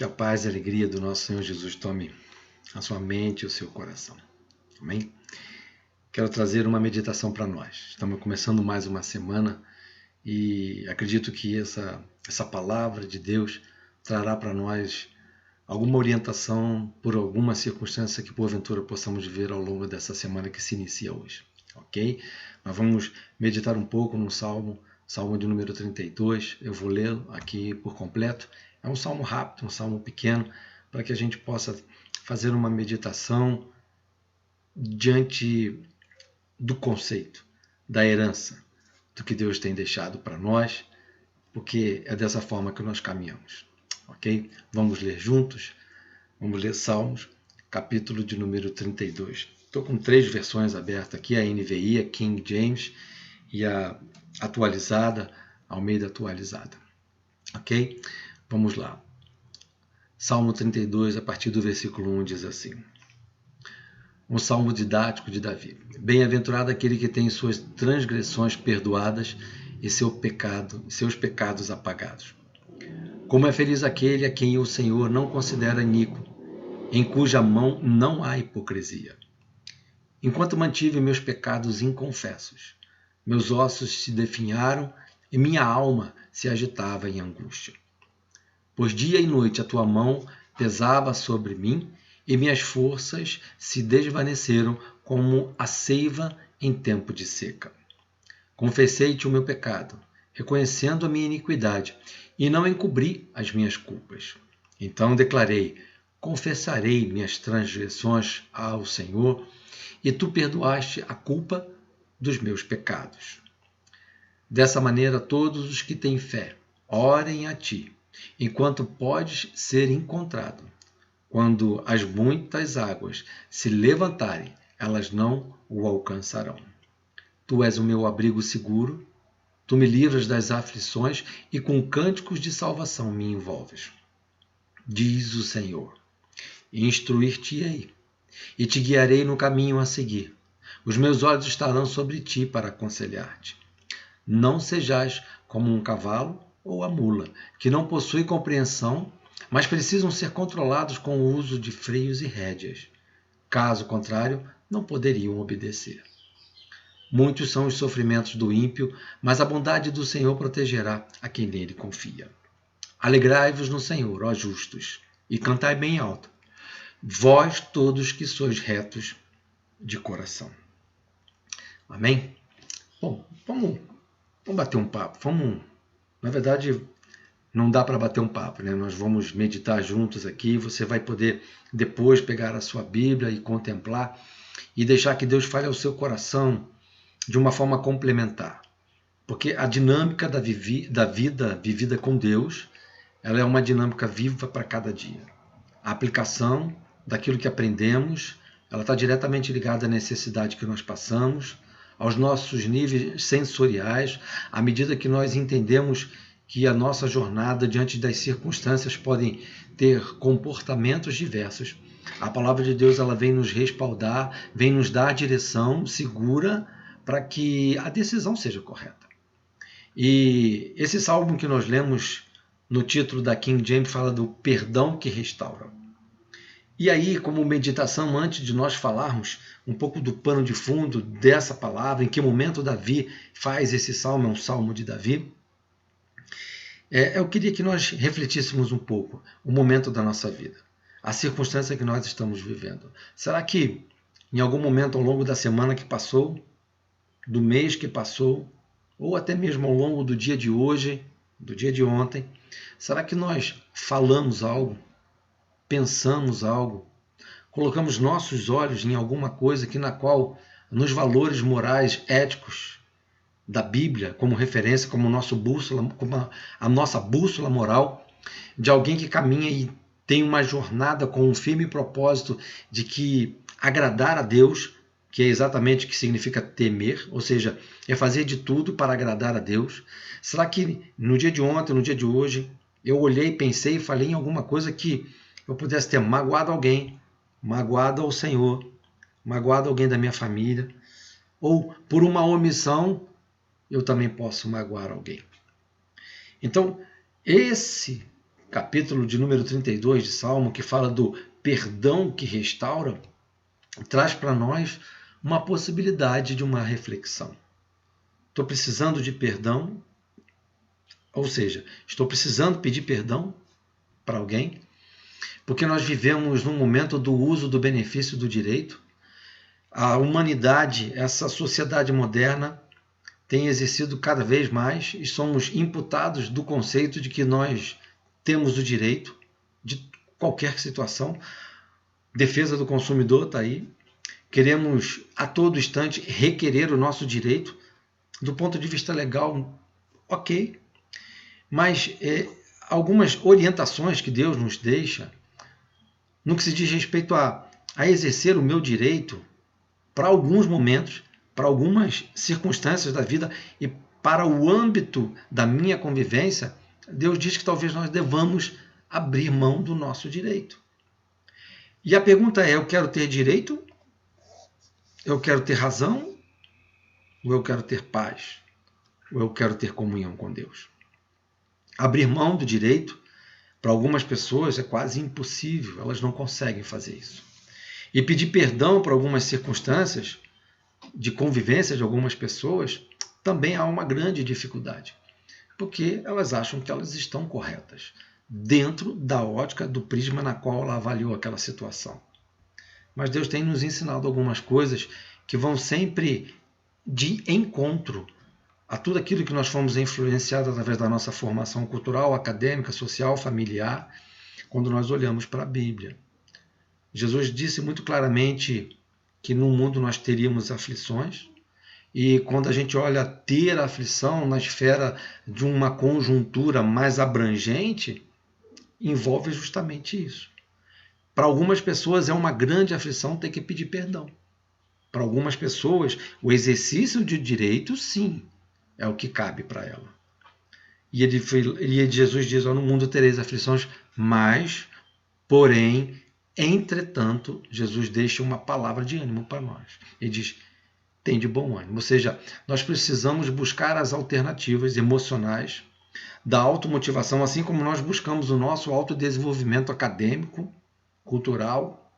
Que a paz e a alegria do nosso Senhor Jesus tome a sua mente e o seu coração. Amém? Quero trazer uma meditação para nós. Estamos começando mais uma semana e acredito que essa palavra de Deus trará para nós alguma orientação por alguma circunstância que porventura possamos ver ao longo dessa semana que se inicia hoje. Ok? Nós vamos meditar um pouco no Salmo de número 32. Eu vou lê-lo aqui por completo. É um salmo rápido, um salmo pequeno, para que a gente possa fazer uma meditação diante do conceito, da herança, do que Deus tem deixado para nós, porque é dessa forma que nós caminhamos. Ok? Vamos ler juntos? Vamos ler Salmos, capítulo de número 32. Estou com 3 versões abertas aqui, a NVI, a King James e a atualizada, Almeida atualizada. Ok? Vamos lá. Salmo 32, a partir do versículo 1, diz assim. Um salmo didático de Davi. Bem-aventurado aquele que tem suas transgressões perdoadas e seus pecados apagados. Como é feliz aquele a quem o Senhor não considera iníquo, em cuja mão não há hipocrisia. Enquanto mantive meus pecados inconfessos, meus ossos se definharam e minha alma se agitava em angústia. Pois dia e noite a tua mão pesava sobre mim e minhas forças se desvaneceram como a seiva em tempo de seca. Confessei-te o meu pecado, reconhecendo a minha iniquidade, e não encobri as minhas culpas. Então declarei: confessarei minhas transgressões ao Senhor, e tu perdoaste a culpa dos meus pecados. Dessa maneira, todos os que têm fé, orem a ti, enquanto podes ser encontrado. Quando as muitas águas se levantarem, elas não o alcançarão. Tu és o meu abrigo seguro, tu me livras das aflições e com cânticos de salvação me envolves. Diz o Senhor: instruir-te-ei e te guiarei no caminho a seguir. Os meus olhos estarão sobre ti para aconselhar-te. Não sejais como um cavalo ou a mula, que não possui compreensão, mas precisam ser controlados com o uso de freios e rédeas. Caso contrário, não poderiam obedecer. Muitos são os sofrimentos do ímpio, mas a bondade do Senhor protegerá a quem nele confia. Alegrai-vos no Senhor, ó justos, e cantai bem alto, vós todos que sois retos de coração. Amém? Bom, vamos bater um papo. Na verdade, não dá para bater um papo, né? Nós vamos meditar juntos aqui. Você vai poder depois pegar a sua Bíblia e contemplar e deixar que Deus fale ao seu coração de uma forma complementar. Porque a dinâmica da vida vivida com Deus, ela é uma dinâmica viva para cada dia. A aplicação daquilo que aprendemos, ela está diretamente ligada à necessidade que nós passamos, aos nossos níveis sensoriais, à medida que nós entendemos que a nossa jornada diante das circunstâncias podem ter comportamentos diversos. A palavra de Deus, ela vem nos respaldar, vem nos dar direção segura para que a decisão seja correta. E esse salmo que nós lemos no título da King James fala do perdão que restaura. E aí, como meditação, antes de nós falarmos um pouco do pano de fundo dessa palavra, em que momento Davi faz esse salmo, é um salmo de Davi, eu queria que nós refletíssemos um pouco o momento da nossa vida, a circunstância que nós estamos vivendo. Será que em algum momento ao longo da semana que passou, do mês que passou, ou até mesmo ao longo do dia de hoje, do dia de ontem, será que nós falamos algo, pensamos algo, colocamos nossos olhos em alguma coisa que na qual nos valores morais, éticos da Bíblia como referência, como nosso bússola, como a nossa bússola moral de alguém que caminha e tem uma jornada com um firme propósito de que agradar a Deus, que é exatamente o que significa temer, ou seja, é fazer de tudo para agradar a Deus. Será que no dia de ontem, no dia de hoje, eu olhei, pensei e falei em alguma coisa que eu pudesse ter magoado alguém, magoado ao Senhor, magoado alguém da minha família, ou por uma omissão, eu também posso magoar alguém. Então, esse capítulo de número 32 de Salmo, que fala do perdão que restaura, traz para nós uma possibilidade de uma reflexão. Estou precisando de perdão, ou seja, estou precisando pedir perdão para alguém, porque nós vivemos num momento do uso do benefício do direito. A humanidade, essa sociedade moderna, tem exercido cada vez mais e somos imputados do conceito de que nós temos o direito de qualquer situação. Defesa do consumidor está aí. Queremos a todo instante requerer o nosso direito. Do ponto de vista legal, ok. Mas algumas orientações que Deus nos deixa, no que se diz respeito a exercer o meu direito para alguns momentos, para algumas circunstâncias da vida e para o âmbito da minha convivência, Deus diz que talvez nós devamos abrir mão do nosso direito. E a pergunta é: eu quero ter direito? Eu quero ter razão? Ou eu quero ter paz? Ou eu quero ter comunhão com Deus? Abrir mão do direito, para algumas pessoas, é quase impossível, elas não conseguem fazer isso. E pedir perdão para algumas circunstâncias de convivência de algumas pessoas, também há uma grande dificuldade, porque elas acham que elas estão corretas, dentro da ótica do prisma na qual ela avaliou aquela situação. Mas Deus tem nos ensinado algumas coisas que vão sempre de encontro a tudo aquilo que nós fomos influenciados através da nossa formação cultural, acadêmica, social, familiar, quando nós olhamos para a Bíblia. Jesus disse muito claramente que no mundo nós teríamos aflições, e quando a gente olha ter aflição na esfera de uma conjuntura mais abrangente, envolve justamente isso. Para algumas pessoas é uma grande aflição ter que pedir perdão. Para algumas pessoas, o exercício de direito, sim, é o que cabe para ela. E Jesus diz: no mundo tereis aflições, mas, porém, entretanto, Jesus deixa uma palavra de ânimo para nós. Ele diz: tem de bom ânimo. Ou seja, nós precisamos buscar as alternativas emocionais da automotivação, assim como nós buscamos o nosso autodesenvolvimento acadêmico, cultural.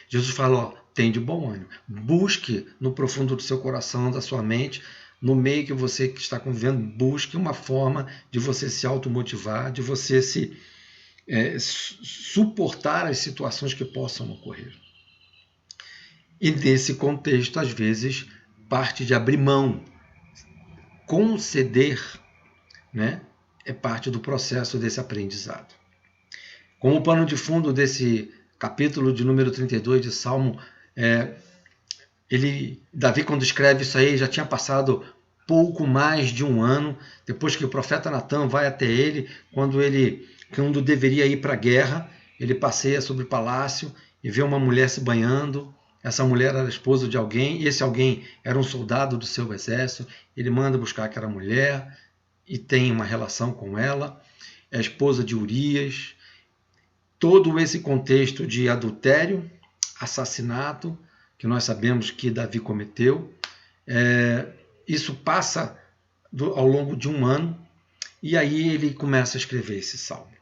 Jesus fala: tem de bom ânimo. Busque no profundo do seu coração, da sua mente, no meio que você está convivendo, busque uma forma de você se automotivar, de você se suportar as situações que possam ocorrer. E nesse contexto, às vezes, parte de abrir mão. Conceder, né, é parte do processo desse aprendizado. Como pano de fundo desse capítulo de número 32 de Salmo, Davi, quando escreve isso aí, já tinha passado pouco mais de um ano, depois que o profeta Natã vai até ele, quando deveria ir para a guerra, ele passeia sobre o palácio e vê uma mulher se banhando. Essa mulher era esposa de alguém, e esse alguém era um soldado do seu exército. Ele manda buscar aquela mulher e tem uma relação com ela, é a esposa de Urias. Todo esse contexto de adultério, assassinato, que nós sabemos que Davi cometeu, isso passa ao longo de um ano, e aí ele começa a escrever esse salmo.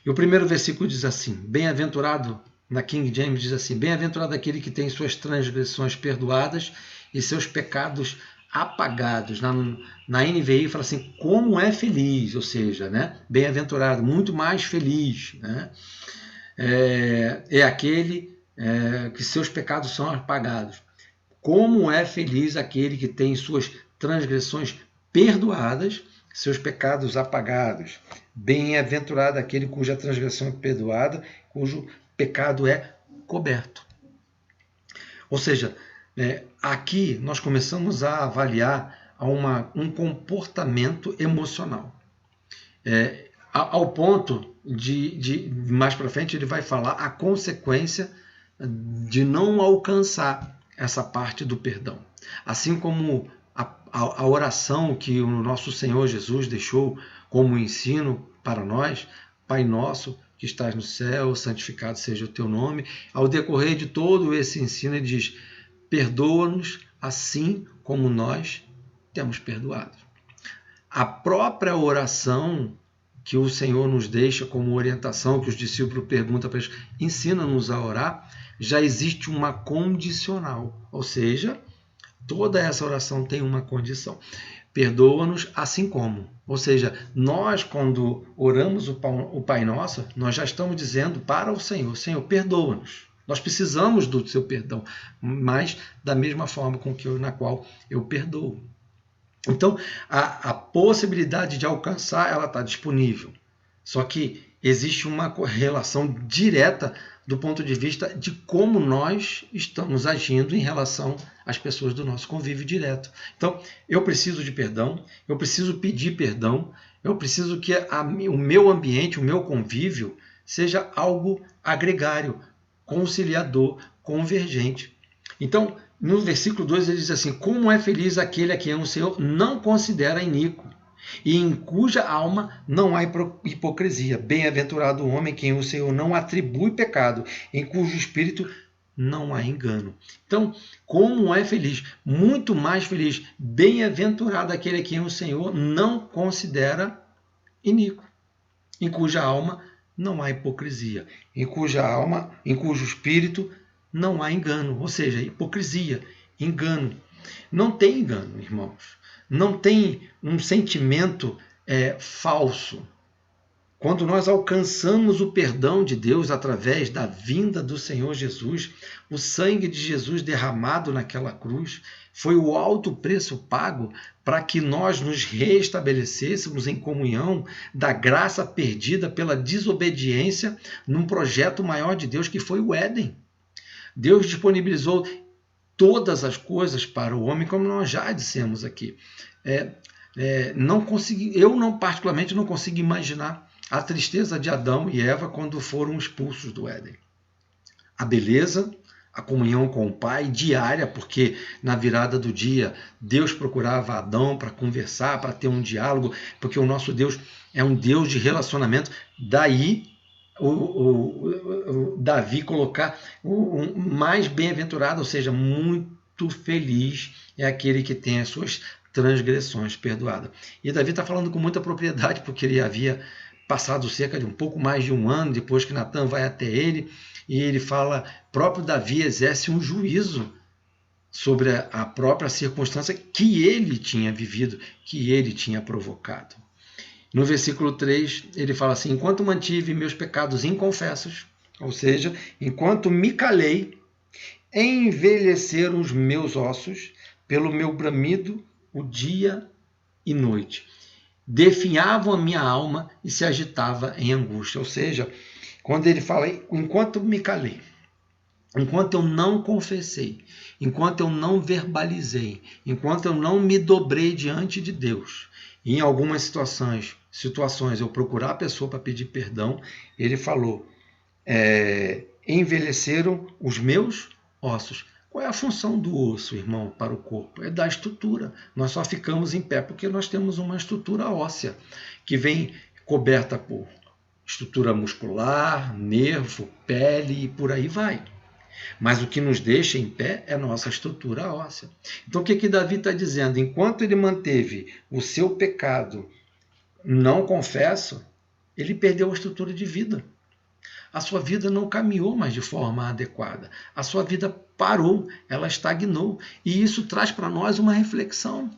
E o primeiro versículo diz assim: bem-aventurado, na King James diz assim: bem-aventurado aquele que tem suas transgressões perdoadas e seus pecados apagados. Na NVI fala assim: como é feliz, ou seja, né, bem-aventurado, muito mais feliz, né, é aquele que seus pecados são apagados. Como é feliz aquele que tem suas transgressões perdoadas, seus pecados apagados. Bem-aventurado aquele cuja transgressão é perdoada, cujo pecado é coberto. Ou seja, aqui nós começamos a avaliar um comportamento emocional. Ao ponto de mais para frente, ele vai falar a consequência de não alcançar essa parte do perdão. Assim como a oração que o nosso Senhor Jesus deixou como ensino para nós: Pai nosso que estás no céu, santificado seja o teu nome. Ao decorrer de todo esse ensino, ele diz: perdoa-nos assim como nós temos perdoado. A própria oração que o Senhor nos deixa como orientação, que os discípulos perguntam para eles, ensina-nos a orar, já existe uma condicional, ou seja, toda essa oração tem uma condição. Perdoa-nos assim como. Ou seja, nós quando oramos o Pai Nosso, nós já estamos dizendo para o Senhor, Senhor, perdoa-nos. Nós precisamos do seu perdão, mas da mesma forma na qual eu perdoo. Então, a possibilidade de alcançar, ela está disponível. Só que existe uma relação direta do ponto de vista de como nós estamos agindo em relação às pessoas do nosso convívio direto. Então, eu preciso de perdão, eu preciso pedir perdão, eu preciso que o meu ambiente, o meu convívio, seja algo agregário, conciliador, convergente. Então, no versículo 2 ele diz assim, como é feliz aquele a quem o Senhor não considera iníquo, e em cuja alma não há hipocrisia. Bem-aventurado o homem quem o Senhor não atribui pecado, em cujo espírito não há engano. Então, como é feliz, muito mais feliz, bem-aventurado aquele a quem o Senhor não considera iníquo, em cuja alma não há hipocrisia, em cujo espírito não há engano, ou seja, hipocrisia, engano. Não tem engano, irmãos. Não tem um sentimento falso. Quando nós alcançamos o perdão de Deus através da vinda do Senhor Jesus, o sangue de Jesus derramado naquela cruz foi o alto preço pago para que nós nos restabelecêssemos em comunhão da graça perdida pela desobediência num projeto maior de Deus que foi o Éden. Deus disponibilizou todas as coisas para o homem, como nós já dissemos aqui. Eu particularmente não consigo imaginar a tristeza de Adão e Eva quando foram expulsos do Éden. A beleza, a comunhão com o Pai diária, porque na virada do dia Deus procurava Adão para conversar, para ter um diálogo, porque o nosso Deus é um Deus de relacionamento. Daí o Davi colocar o mais bem-aventurado, ou seja, muito feliz é aquele que tem as suas transgressões perdoadas. E Davi está falando com muita propriedade, porque ele havia passado cerca de um pouco mais de um ano depois que Natan vai até ele, e ele fala, próprio Davi exerce um juízo sobre a própria circunstância que ele tinha vivido, que ele tinha provocado. No versículo 3, ele fala assim, enquanto mantive meus pecados inconfessos, ou seja, enquanto me calei, envelheceram os meus ossos pelo meu bramido o dia e noite. Definhavam a minha alma e se agitava em angústia. Ou seja, quando ele fala, enquanto me calei, enquanto eu não confessei, enquanto eu não verbalizei, enquanto eu não me dobrei diante de Deus, e em algumas situações eu procurar a pessoa para pedir perdão, ele falou, envelheceram os meus ossos. Qual é a função do osso, irmão, para o corpo? É dar estrutura. Nós só ficamos em pé porque nós temos uma estrutura óssea que vem coberta por estrutura muscular, nervo, pele e por aí vai. Mas o que nos deixa em pé é a nossa estrutura óssea. Então o que Davi está dizendo? Enquanto ele manteve o seu pecado não confesso, ele perdeu a estrutura de vida. A sua vida não caminhou mais de forma adequada. A sua vida parou, ela estagnou. E isso traz para nós uma reflexão.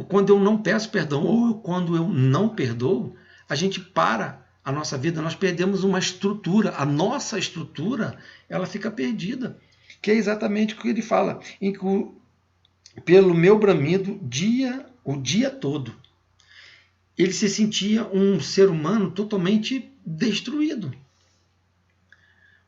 Quando eu não peço perdão ou quando eu não perdoo, a gente para a nossa vida, nós perdemos uma estrutura. A nossa estrutura, ela fica perdida. Que é exatamente o que ele fala. Pelo meu bramido, o dia todo. Ele se sentia um ser humano totalmente destruído.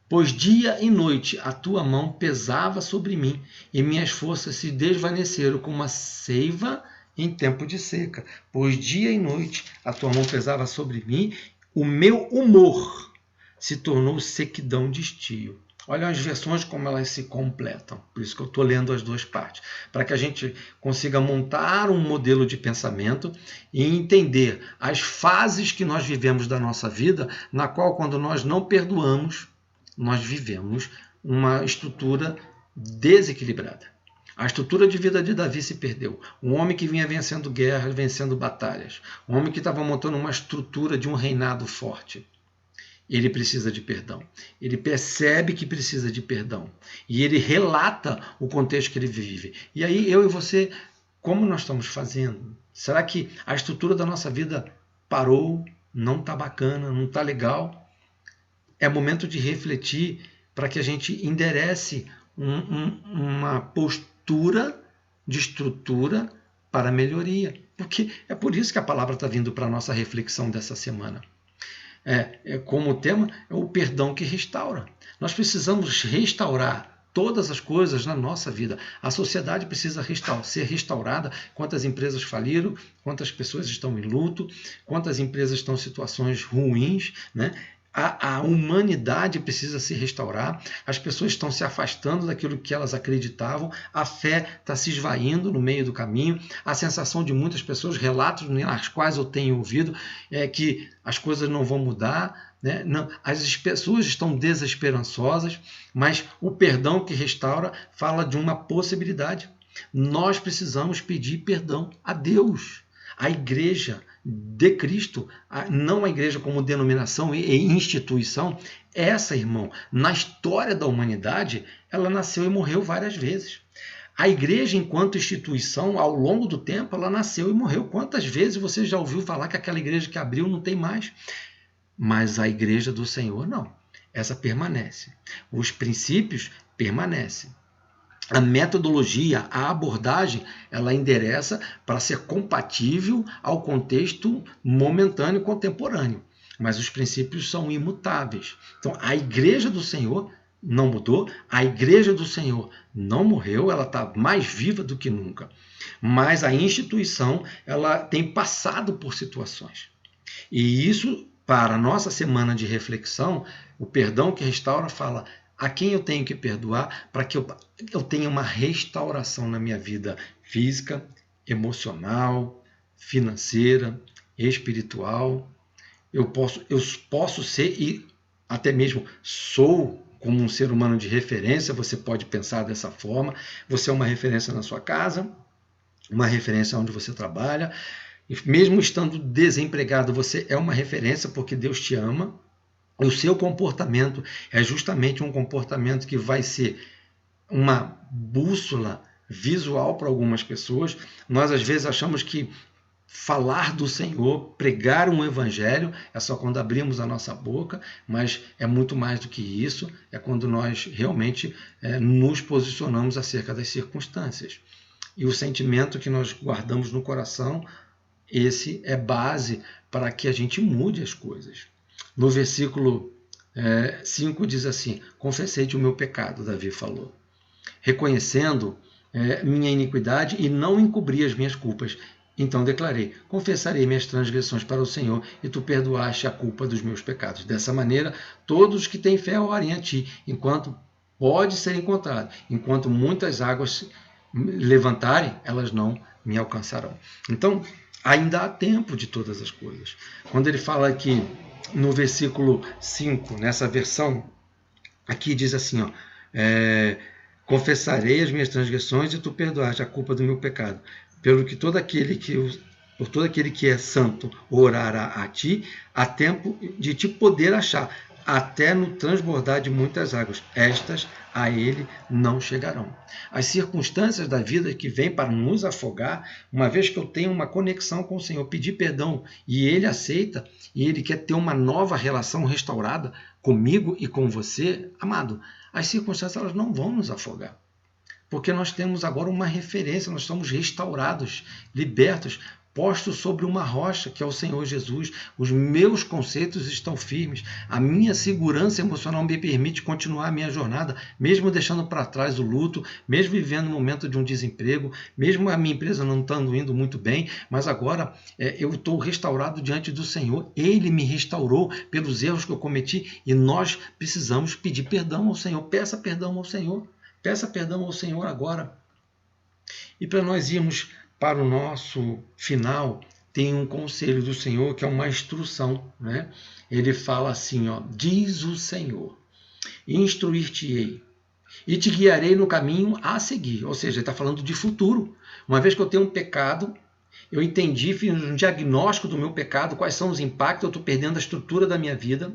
Pois dia e noite a tua mão pesava sobre mim, e minhas forças se desvaneceram como uma seiva em tempo de seca. Pois dia e noite a tua mão pesava sobre mim, o meu humor se tornou sequidão de estio. Olha as versões como elas se completam. Por isso que eu estou lendo as duas partes. Para que a gente consiga montar um modelo de pensamento e entender as fases que nós vivemos da nossa vida, na qual, quando nós não perdoamos, nós vivemos uma estrutura desequilibrada. A estrutura de vida de Davi se perdeu. Um homem que vinha vencendo guerras, vencendo batalhas. Um homem que estava montando uma estrutura de um reinado forte. Ele precisa de perdão. Ele percebe que precisa de perdão. E ele relata o contexto que ele vive. E aí eu e você, como nós estamos fazendo? Será que a estrutura da nossa vida parou? Não está bacana, não está legal? É momento de refletir para que a gente enderece uma postura de estrutura para melhoria. Porque é por isso que a palavra está vindo para a nossa reflexão dessa semana. Como tema, é o perdão que restaura. Nós precisamos restaurar todas as coisas na nossa vida. A sociedade precisa ser restaurada. Quantas empresas faliram, quantas pessoas estão em luto, quantas empresas estão em situações ruins, né? A humanidade precisa se restaurar, as pessoas estão se afastando daquilo que elas acreditavam, a fé está se esvaindo no meio do caminho, a sensação de muitas pessoas, relatos nas quais eu tenho ouvido, é que as coisas não vão mudar, né? Não, as pessoas estão desesperançosas, mas o perdão que restaura fala de uma possibilidade. Nós precisamos pedir perdão a Deus. A igreja de Cristo, não a igreja como denominação e instituição, essa, irmão, na história da humanidade, ela nasceu e morreu várias vezes. A igreja, enquanto instituição, ao longo do tempo, ela nasceu e morreu. Quantas vezes você já ouviu falar que aquela igreja que abriu não tem mais? Mas a igreja do Senhor, não. Essa permanece. Os princípios permanecem. A metodologia, a abordagem, ela endereça para ser compatível ao contexto momentâneo contemporâneo. Mas os princípios são imutáveis. Então, a igreja do Senhor não mudou, a igreja do Senhor não morreu, ela está mais viva do que nunca. Mas a instituição, ela tem passado por situações. E isso, para a nossa semana de reflexão, o perdão que restaura fala a quem eu tenho que perdoar para que eu tenha uma restauração na minha vida física, emocional, financeira, espiritual. Eu posso ser e até mesmo sou como um ser humano de referência, você pode pensar dessa forma. Você é uma referência na sua casa, uma referência onde você trabalha. E mesmo estando desempregado, você é uma referência porque Deus te ama. O seu comportamento é justamente um comportamento que vai ser uma bússola visual para algumas pessoas. Nós, às vezes, achamos que falar do Senhor, pregar um evangelho, é só quando abrimos a nossa boca, mas é muito mais do que isso, é quando nós realmente nos posicionamos acerca das circunstâncias. E o sentimento que nós guardamos no coração, esse é base para que a gente mude as coisas. No versículo 5 diz assim, confessei-te o meu pecado, Davi falou, reconhecendo minha iniquidade e não encobri as minhas culpas. Então declarei, confessarei minhas transgressões para o Senhor e tu perdoaste a culpa dos meus pecados. Dessa maneira, todos que têm fé orem a ti, enquanto pode ser encontrado. Enquanto muitas águas levantarem, elas não me alcançarão. Então, ainda há tempo de todas as coisas. Quando ele fala aqui no versículo 5, nessa versão, aqui diz assim, ó, confessarei as minhas transgressões e tu perdoaste a culpa do meu pecado. Por todo aquele que é santo orará a ti, há tempo de te poder achar, até no transbordar de muitas águas. Estas a ele não chegarão. As circunstâncias da vida que vêm para nos afogar, uma vez que eu tenho uma conexão com o Senhor, pedir perdão e ele aceita, e ele quer ter uma nova relação restaurada comigo e com você, amado, as circunstâncias elas não vão nos afogar. Porque nós temos agora uma referência, nós somos restaurados, libertos, postos sobre uma rocha, que é o Senhor Jesus. Os meus conceitos estão firmes. A minha segurança emocional me permite continuar a minha jornada, mesmo deixando para trás o luto, mesmo vivendo um momento de um desemprego, mesmo a minha empresa não estando indo muito bem, mas agora eu estou restaurado diante do Senhor. Ele me restaurou pelos erros que eu cometi e nós precisamos pedir perdão ao Senhor. Peça perdão ao Senhor. Peça perdão ao Senhor agora. E para nós irmos para o nosso final, tem um conselho do Senhor que é uma instrução, né? Ele fala assim, ó, diz o Senhor, instruir-te-ei e te guiarei no caminho a seguir. Ou seja, ele está falando de futuro. Uma vez que eu tenho um pecado, eu entendi, fiz um diagnóstico do meu pecado, quais são os impactos, eu estou perdendo a estrutura da minha vida.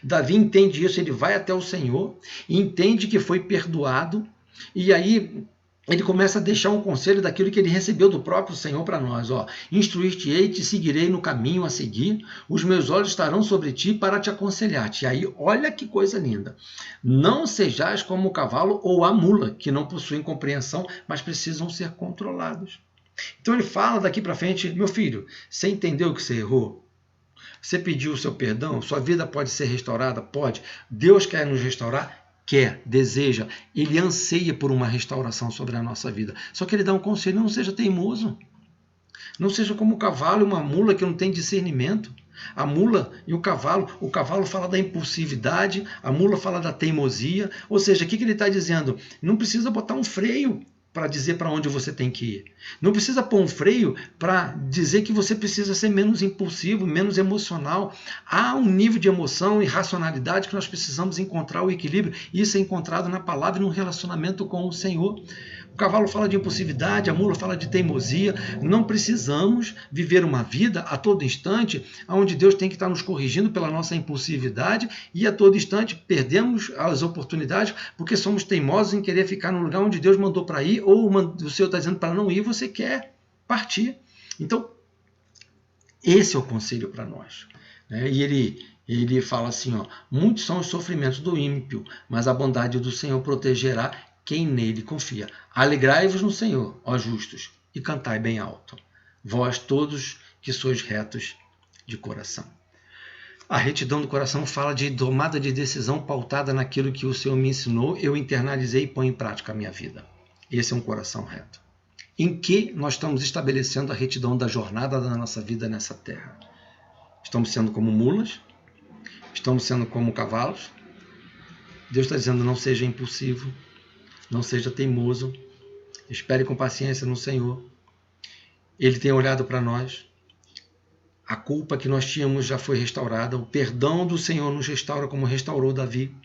Davi entende isso, ele vai até o Senhor, entende que foi perdoado, e aí ele começa a deixar um conselho daquilo que ele recebeu do próprio Senhor para nós. Instruir-te-ei, te seguirei no caminho a seguir, os meus olhos estarão sobre ti para te aconselhar-te. E aí, olha que coisa linda. Não sejais como o cavalo ou a mula, que não possuem compreensão, mas precisam ser controlados. Então ele fala daqui para frente, meu filho, você entendeu que você errou? Você pediu o seu perdão? Sua vida pode ser restaurada? Pode. Deus quer nos restaurar? Quer, deseja, ele anseia por uma restauração sobre a nossa vida. Só que ele dá um conselho: não seja teimoso. Não seja como o cavalo e uma mula que não tem discernimento. A mula e o cavalo fala da impulsividade, a mula fala da teimosia. Ou seja, o que ele está dizendo? Não precisa botar um freio para dizer para onde você tem que ir. Não precisa pôr um freio para dizer que você precisa ser menos impulsivo, menos emocional. Há um nível de emoção e racionalidade que nós precisamos encontrar o equilíbrio. Isso é encontrado na palavra e no relacionamento com o Senhor. O cavalo fala de impulsividade, a mula fala de teimosia. Não precisamos viver uma vida a todo instante onde Deus tem que estar nos corrigindo pela nossa impulsividade e a todo instante perdemos as oportunidades porque somos teimosos em querer ficar no lugar onde Deus mandou para ir, ou o Senhor está dizendo para não ir, você quer partir. Então, esse é o conselho para nós. E ele fala assim, muitos são os sofrimentos do ímpio, mas a bondade do Senhor protegerá quem nele confia. Alegrai-vos no Senhor, ó justos, e cantai bem alto, vós todos que sois retos de coração. A retidão do coração fala de tomada de decisão pautada naquilo que o Senhor me ensinou, eu internalizei e ponho em prática a minha vida. Esse é um coração reto. Em que nós estamos estabelecendo a retidão da jornada da nossa vida nessa terra? Estamos sendo como mulas? Estamos sendo como cavalos? Deus está dizendo, não seja impulsivo, não seja teimoso, espere com paciência no Senhor. Ele tem olhado para nós. A culpa que nós tínhamos já foi restaurada. O perdão do Senhor nos restaura como restaurou Davi.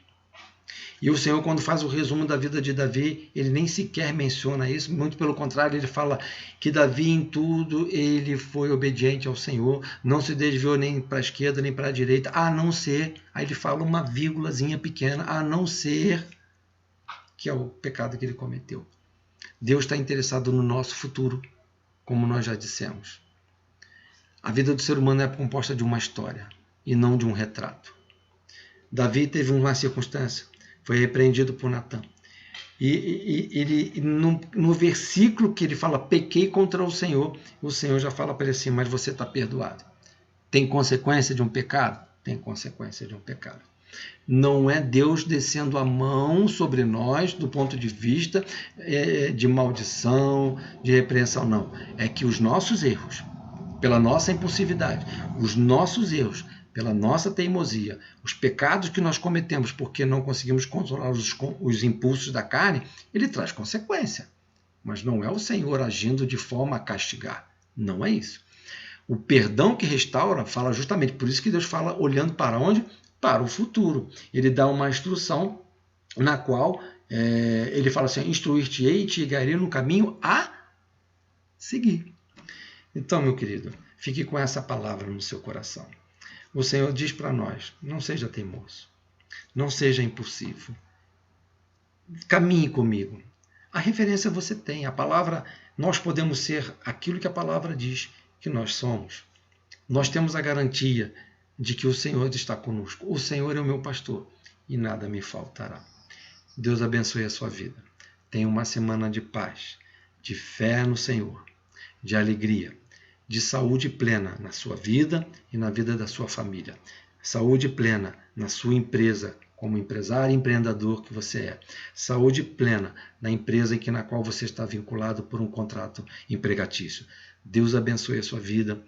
E o Senhor, quando faz o resumo da vida de Davi, ele nem sequer menciona isso. Muito pelo contrário, ele fala que Davi em tudo ele foi obediente ao Senhor. Não se desviou nem para a esquerda nem para a direita, a não ser, aí ele fala uma vírgulazinha pequena, a não ser que é o pecado que ele cometeu. Deus está interessado no nosso futuro, como nós já dissemos. A vida do ser humano é composta de uma história e não de um retrato. Davi teve uma circunstância, foi repreendido por Natã. E ele, no versículo que ele fala, pequei contra o Senhor já fala para ele assim, mas você está perdoado. Tem consequência de um pecado? Tem consequência de um pecado. Não é Deus descendo a mão sobre nós do ponto de vista de maldição, de repreensão, não. É que os nossos erros, pela nossa impulsividade, os nossos erros, pela nossa teimosia, os pecados que nós cometemos porque não conseguimos controlar os impulsos da carne, ele traz consequência. Mas não é o Senhor agindo de forma a castigar. Não é isso. O perdão que restaura fala justamente, por isso que Deus fala olhando para onde? Para o futuro. Ele dá uma instrução na qual ele fala assim, instruir-te-ei e te guiarei no caminho a seguir. Então, meu querido, fique com essa palavra no seu coração. O Senhor diz para nós, não seja teimoso, não seja impulsivo, caminhe comigo. A referência você tem, a palavra, nós podemos ser aquilo que a palavra diz que nós somos. Nós temos a garantia de que o Senhor está conosco. O Senhor é o meu pastor e nada me faltará. Deus abençoe a sua vida. Tenha uma semana de paz, de fé no Senhor, de alegria, de saúde plena na sua vida e na vida da sua família. Saúde plena na sua empresa, como empresário e empreendedor que você é. Saúde plena na empresa na qual você está vinculado por um contrato empregatício. Deus abençoe a sua vida.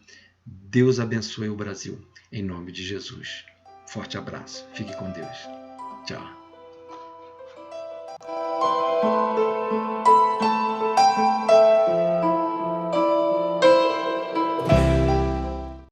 Deus abençoe o Brasil. Em nome de Jesus. Forte abraço. Fique com Deus. Tchau.